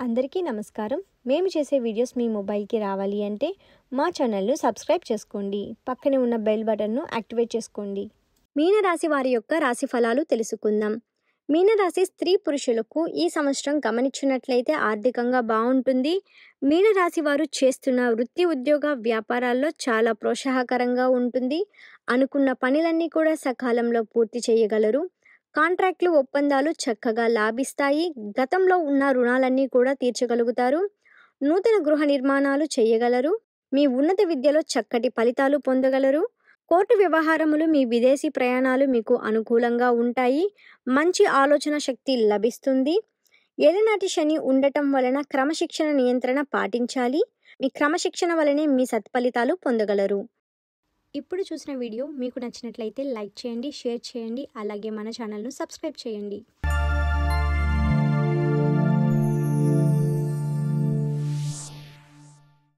అందరికీ నమస్కారం. మేము చేసే వీడియోస్ మీ మొబైల్కి రావాలి అంటే మా ఛానల్ను సబ్స్క్రైబ్ చేసుకోండి. పక్కనే ఉన్న బెల్ బటన్ను యాక్టివేట్ చేసుకోండి. మీనరాశి వారి యొక్క రాశి ఫలాలు తెలుసుకుందాం. మీనరాశి స్త్రీ పురుషులకు ఈ సంవత్సరం గమనించినట్లయితే ఆర్థికంగా బాగుంటుంది. మీనరాశి వారు చేస్తున్న వృత్తి ఉద్యోగ వ్యాపారాల్లో చాలా ప్రోత్సాహకరంగా ఉంటుంది. అనుకున్న పనులన్నీ కూడా సకాలంలో పూర్తి చేయగలరు. కాంట్రాక్టులు ఒప్పందాలు చక్కగా లాభిస్తాయి. గతంలో ఉన్న రుణాలన్నీ కూడా తీర్చగలుగుతారు. నూతన గృహ నిర్మాణాలు చేయగలరు. మీ ఉన్నత విద్యలో చక్కటి ఫలితాలు పొందగలరు. కోర్టు వ్యవహారములు మీ విదేశీ ప్రయాణాలు మీకు అనుకూలంగా ఉంటాయి. మంచి ఆలోచన శక్తి లభిస్తుంది. ఏలినాటి శని ఉండటం వలన క్రమశిక్షణ నియంత్రణ పాటించాలి. మీ క్రమశిక్షణ వలనే మీ సత్ఫలితాలు పొందగలరు. ఇప్పుడు చూసిన వీడియో మీకు నచ్చినట్లయితే లైక్ చేయండి, షేర్ చేయండి, అలాగే మన ఛానల్ను సబ్స్క్రైబ్ చేయండి.